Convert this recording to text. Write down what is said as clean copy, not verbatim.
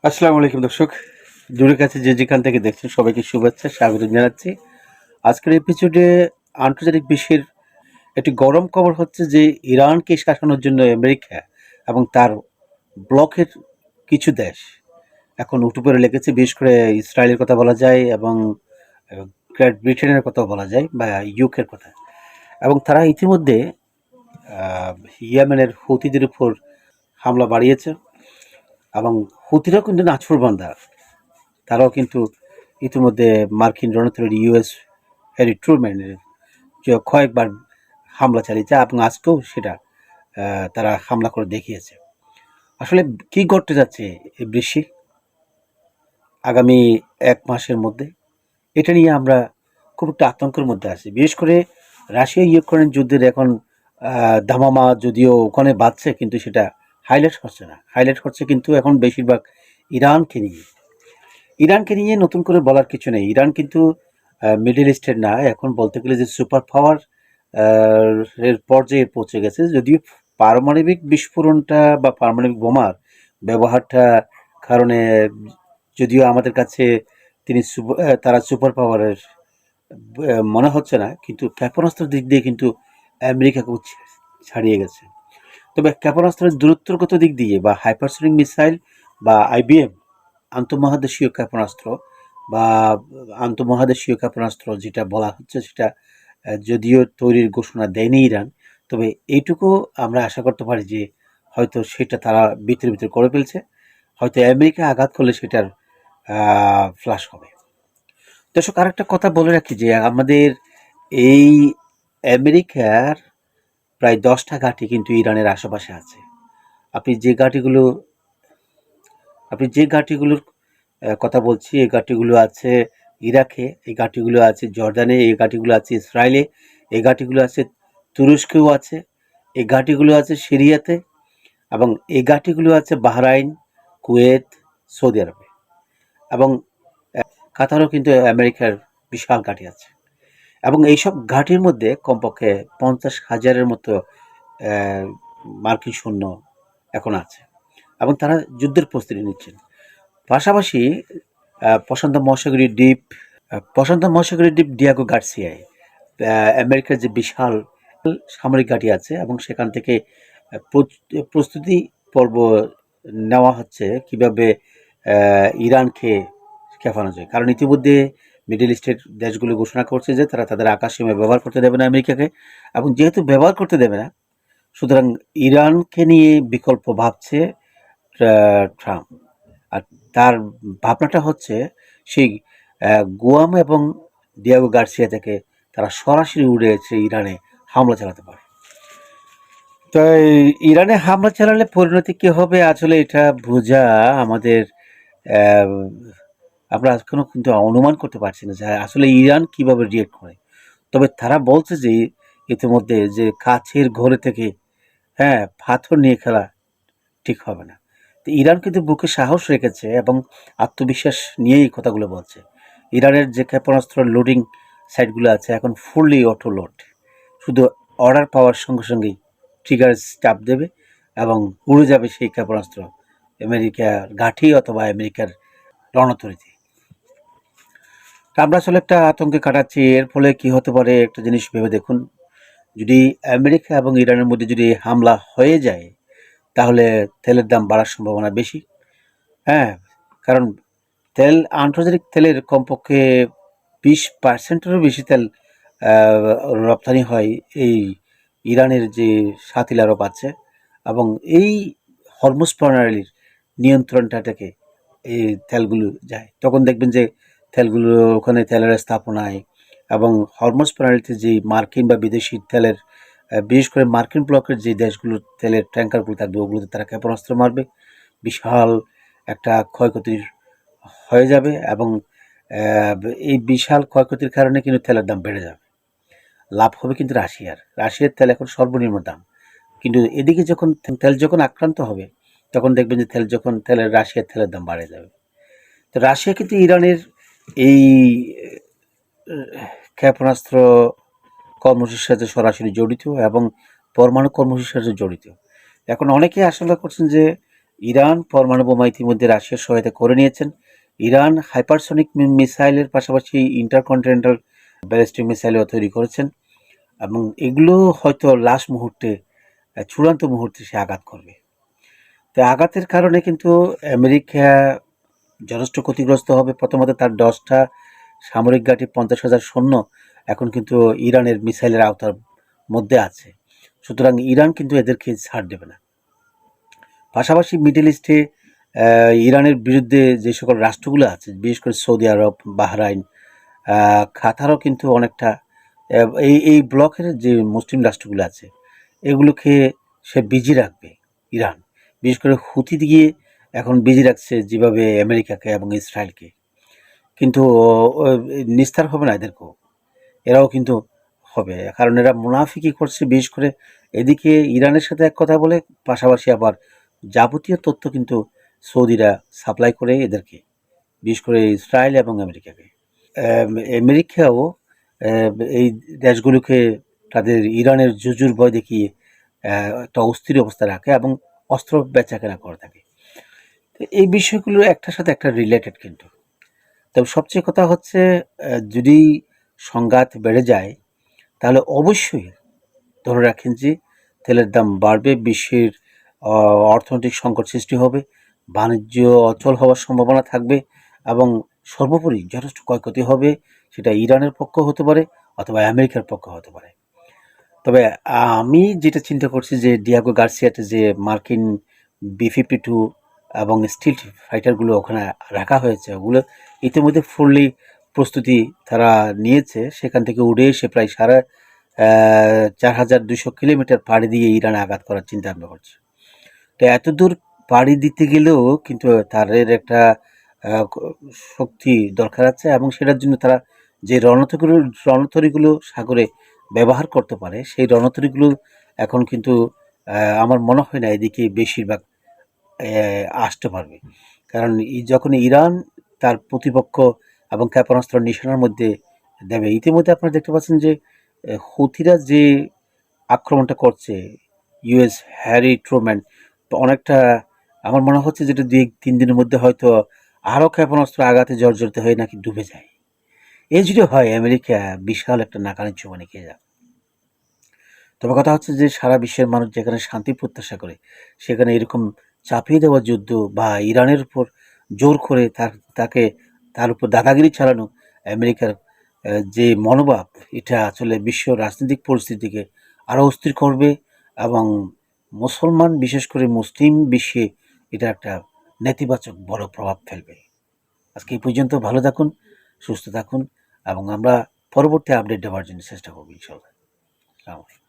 আসসালামু আলাইকুম দর্শক, দূরের কাছে যে যেখান থেকে দেখছেন সবাইকে শুভেচ্ছা স্বাগত জানাচ্ছি। আজকের এপিসোডে আন্তর্জাতিক বিশ্বের একটি গরম খবর হচ্ছে যে ইরানকে শাসানোর জন্য আমেরিকা এবং তার ব্লকের কিছু দেশ এখন উঠে পড়ে লেগেছে। বিশেষ করে ইসরায়েলের কথা বলা যায় এবং গ্রেট ব্রিটেনের কথা বলা যায় বা ইউকের কথা। এবং তারা ইতিমধ্যে ইয়েমেনের হুতিদের উপর হামলা বাড়িয়েছে এবং হুতিরাও কিন্তু নাছোড়বান্দা। তারাও কিন্তু ইতিমধ্যে মার্কিন রণতরী ইউএস হ্যারি ট্রুম্যানের যে কয়েকবার হামলা চালিয়েছে এবং আজকেও সেটা তারা হামলা করে দেখিয়েছে। আসলে কি ঘটতে যাচ্ছে এই বিশ্বে আগামী 1 মাসের মধ্যে, এটা নিয়ে আমরা খুব একটা আতঙ্কের মধ্যে আছি। বিশেষ করে রাশিয়া ইউক্রেন যুদ্ধের এখন দামামা যদিও ওখানে বাজছে, কিন্তু সেটা হাইলাইট হচ্ছে না। হাইলাইট হচ্ছে কিন্তু এখন বেশিরভাগ ইরানকে নিয়ে। ইরানকে নিয়ে নতুন করে বলার কিছু নেই। ইরান কিন্তু মিডল ইস্টের না, এখন বলতে গেলে যে সুপার পাওয়ার এর পর্যায়ে পৌঁছে গেছে। যদিও পারমাণবিক বিস্ফোরণটা বা পারমাণবিক বোমার ব্যবহারটা কারণে যদিও আমাদের কাছে তারা সুপার পাওয়ারের মনে হচ্ছে না, কিন্তু ক্ষেপণাস্ত্রের দিক দিয়ে কিন্তু আমেরিকাকেও ছাড়িয়ে গেছে। তবে ক্ষেপণাস্ত্রের দূরত্বগত দিক দিয়ে বা হাইপারসনিক মিসাইল বা আইবিএম আন্তঃমহাদেশীয় ক্ষেপণাস্ত্র বা আন্তঃমহাদেশীয় ক্ষেপণাস্ত্র যেটা বলা হচ্ছে, সেটা যদিও তৈরির ঘোষণা দেয়নি ইরান, তবে এইটুকু আমরা আশা করতে পারি যে হয়তো সেটা তারা ভিতরে ভিতরে করে ফেলছে। হয়তো আমেরিকা আঘাত করলে সেটার ফ্লাশ হবে। দর্শক, আরেকটা কথা বলে রাখি যে আমাদের এই আমেরিকার প্রায় 10টা ঘাঁটি কিন্তু ইরানের আশেপাশে আছে। আপনি যে ঘাঁটিগুলো আপনি যে ঘাঁটিগুলোর কথা বলছি, এই ঘাঁটিগুলো আছে ইরাকে, এই ঘাঁটিগুলো আছে জর্ডানে, এই ঘাঁটিগুলো আছে ইসরায়েলে, এই ঘাঁটিগুলো আছে তুরস্কেও আছে, এই ঘাঁটিগুলো আছে সিরিয়াতে, এবং এই ঘাঁটিগুলো আছে বাহরাইন, কুয়েত, সৌদি আরবে, এবং কাতারও কিন্তু আমেরিকার বিশাল ঘাঁটি আছে। এবং এইসব ঘাঁটির মধ্যে কমপক্ষে 50,000-এর মতো মার্কিন সৈন্য এখন আছে এবং তারা যুদ্ধের প্রস্তুতি নিচ্ছেন। পাশাপাশি প্রশান্ত মহাসাগরীয় দ্বীপ ডিয়াগো গার্সিয়ায় আমেরিকার যে বিশাল সামরিক ঘাঁটি আছে এবং সেখান থেকে প্রস্তুতি পর্ব নেওয়া হচ্ছে কিভাবে ইরানকে খেপানো যায়। কারণ ইতিমধ্যে মিডল ইস্টের দেশগুলো ঘোষণা করছে যে তারা তাদের আকাশসীমা ব্যবহার করতে দেবে না আমেরিকাকে, এবং যেহেতু ব্যবহার করতে দেবে না, সুতরাং ইরানকে নিয়ে বিকল্প ভাবছে ট্রাম্প। আর তার ভাবনাটা হচ্ছে সেই গুয়াম এবং ডিয়াগো গার্সিয়া থেকে তারা সরাসরি উড়ে এসে ইরানে হামলা চালাতে পারে। তো ইরানে হামলা চালালে পরিণতি কি হবে আসলে এটা বোঝা আমাদের আহ, আমরা এখনো কিন্তু অনুমান করতে পারছি না যে আসলে ইরান কিভাবে রিয়েক্ট করে। তবে তারা বলছে যে ইতিমধ্যে যে কাছের ঘরে থেকে পাথর নিয়ে খেলা ঠিক হবে না। তো ইরান কিন্তু বুকে সাহস রেখেছে এবং আত্মবিশ্বাস নিয়েই কথাগুলো বলছে। ইরানের যে ক্ষেপণাস্ত্র লোডিং সাইটগুলো আছে এখন ফুললি অটো লোড। শুধু অর্ডার পাওয়ার সঙ্গে সঙ্গেই ট্রিগার চাপ দেবে এবং উড়ে যাবে সেই ক্ষেপণাস্ত্র আমেরিকার ঘাঁটি অথবা আমেরিকার রণতরীতে। তা আমরা আসলে একটা আতঙ্কে কাটাচ্ছি। এর ফলে কি হতে পারে একটা জিনিস ভেবে দেখুন, যদি আমেরিকা এবং ইরানের মধ্যে যদি হামলা হয়ে যায়, তাহলে তেলের দাম বাড়ার সম্ভাবনা বেশি। হ্যাঁ, কারণ আন্তর্জাতিক তেলের কমপক্ষে 20%-এরও বেশি তেল আহ, রপ্তানি হয় এই ইরানের যে সাতিল আরব আছে, এবং এই হরমুজ প্রণালীর নিয়ন্ত্রণটা থেকে এই তেলগুলো যায়। তখন দেখবেন যে তেলগুলো ওখানে তেলের স্থাপনায় এবং হরমুজ প্রণালীতে যে মার্কিন বা বিদেশি তেলের বিশেষ করে মার্কিন ব্লকের যে দেশগুলোর তেলের ট্যাঙ্কারগুলো থাকবে, ওগুলোতে তারা ক্ষেপণাস্ত্র মারবে। বিশাল একটা ক্ষয়ক্ষতির হয়ে যাবে এবং আহ, এই বিশাল ক্ষয়ক্ষতির কারণে কিন্তু তেলের দাম বেড়ে যাবে। লাভ হবে কিন্তু রাশিয়ার তেল এখন সর্বনিম্ন দাম। কিন্তু এদিকে যখন তেল যখন আক্রান্ত হবে, তখন দেখবেন যে রাশিয়ার তেলের দাম বাড়ে যাবে। তো রাশিয়া কিন্তু ইরানের এই ক্ষেপণাস্ত্র কর্মসূচির সাথে সরাসরি জড়িত এবং পরমাণু কর্মসূচির সাথে জড়িত। এখন অনেকে আশঙ্কা করছেন যে ইরান পরমাণু বোমা ইতিমধ্যে রাশিয়ার সহায়তা করে নিয়েছেন। ইরান হাইপারসনিক মিসাইলের পাশাপাশি ইন্টারকন্টিনেন্টাল ব্যালিস্টিক মিসাইলও তৈরি করেছেন এবং এগুলো হয়তো লাস্ট মুহূর্তে চূড়ান্ত মুহূর্তে সে আঘাত করবে। তো আঘাতের কারণে কিন্তু আমেরিকা যথেষ্ট ক্ষতিগ্রস্ত হবে। প্রথমত তার 10টা সামরিক ঘাঁটি, 50,000 সৈন্য এখন কিন্তু ইরানের মিসাইলের আওতার মধ্যে আছে। সুতরাং ইরান কিন্তু এদেরকে ছাড় দেবে না। পাশাপাশি মিডল ইস্টে ইরানের বিরুদ্ধে যে সকল রাষ্ট্রগুলো আছে, বিশেষ করে সৌদি আরব, বাহরাইন, কাতারও কিন্তু অনেকটা এই ব্লকের যে মুসলিম রাষ্ট্রগুলো আছে এগুলোকে সে বিজি রাখবে ইরান। বিশেষ করে হুতি দিয়ে এখন বিজি রাখছে যেভাবে আমেরিকাকে এবং ইসরায়েলকে। কিন্তু নিস্তার হবে না এদেরকেও, এরাও কিন্তু হবে, কারণ এরা মুনাফিকি করছে। বিশেষ করে এদিকে ইরানের সাথে এক কথা বলে, পাশাপাশি আবার যাবতীয় তথ্য কিন্তু সৌদিরা সাপ্লাই করে এদেরকে, বিশেষ করে ইসরায়েল এবং আমেরিকাকে। আমেরিকাও এই দেশগুলোকে তাদের ইরানের জুজুর ভয় দেখিয়ে একটা অস্থির অবস্থা রাখে এবং অস্ত্র বেচাকেনা করে থাকে। তো এই বিষয়গুলো একটার সাথে একটা রিলেটেড কিন্তু। তবে সবচেয়ে কথা হচ্ছে যদি সংঘাত বেড়ে যায় তাহলে অবশ্যই ধরে রাখেন যে তেলের দাম বাড়বে, বিশ্বের অর্থনৈতিক সংকট সৃষ্টি হবে, বাণিজ্য অচল হওয়ার সম্ভাবনা থাকবে এবং সর্বোপরি যথেষ্ট ক্ষয়ক্ষতি হবে। সেটা ইরানের পক্ষ হতে পারে অথবা আমেরিকার পক্ষ হতে পারে। তবে আমি যেটা চিন্তা করছি যে ডিয়াগো গার্সিয়াতে যে মার্কিন বি-52 এবং স্টিলথ ফাইটারগুলো ওখানে রাখা হয়েছে, ওগুলো ইতিমধ্যে ফুললি প্রস্তুতি তারা নিয়েছে। সেখান থেকে উড়ে এসে প্রায় 4,200 কিলোমিটার পাড়ি দিয়ে ইরানে আঘাত করার চিন্তা ভাবনা করছে। তো এত দূর পাড়ি দিতে গেলেও কিন্তু তাদের একটা শক্তি দরকার আছে এবং সেটার জন্য তারা যে রণতরীগুলো সাগরে ব্যবহার করতে পারে সেই রণতরীগুলো এখন কিন্তু আমার মনে হয় না এদিকে বেশিরভাগ আসতে পারবে। কারণ যখন ইরান তার প্রতিপক্ষ এবং ক্ষেপণাস্ত্র নিশানার মধ্যে দেবে, ইতিমধ্যে আপনারা দেখতে পাচ্ছেন যে হুথিরা যে আক্রমণটা করছে, ইউএস হ্যারি ট্রুম্যান অনেকটা আমার মনে হচ্ছে যেটা 2-3 দিনের মধ্যে হয়তো আরও ক্ষেপণাস্ত্র আঘাতে জর্জরিত হয়ে নাকি ডুবে যায়। এই যদি হয় আমেরিকা বিশাল একটা নাকানি চুবানি খেয়ে যাবে। তবে কথা হচ্ছে যে সারা বিশ্বের মানুষ যেখানে শান্তি প্রত্যাশা করে সেখানে এরকম চাপিয়ে দেওয়া যুদ্ধ বা ইরানের উপর জোর করে তার উপর দাদাগিরি চালানো আমেরিকার যে মনোভাব, এটা আসলে বিশ্ব রাজনৈতিক পরিস্থিতিকে আরও অস্থির করবে এবং মুসলমান বিশেষ করে মুসলিম বিশ্বে এটা একটা নেতিবাচক বড় প্রভাব ফেলবে। আজকে এই পর্যন্ত। ভালো থাকুন, সুস্থ থাকুন এবং আমরা পরবর্তী আপডেট দেওয়ার জন্য চেষ্টা করব ইনশাল্লাহ। আসসালামু আলাইকুম।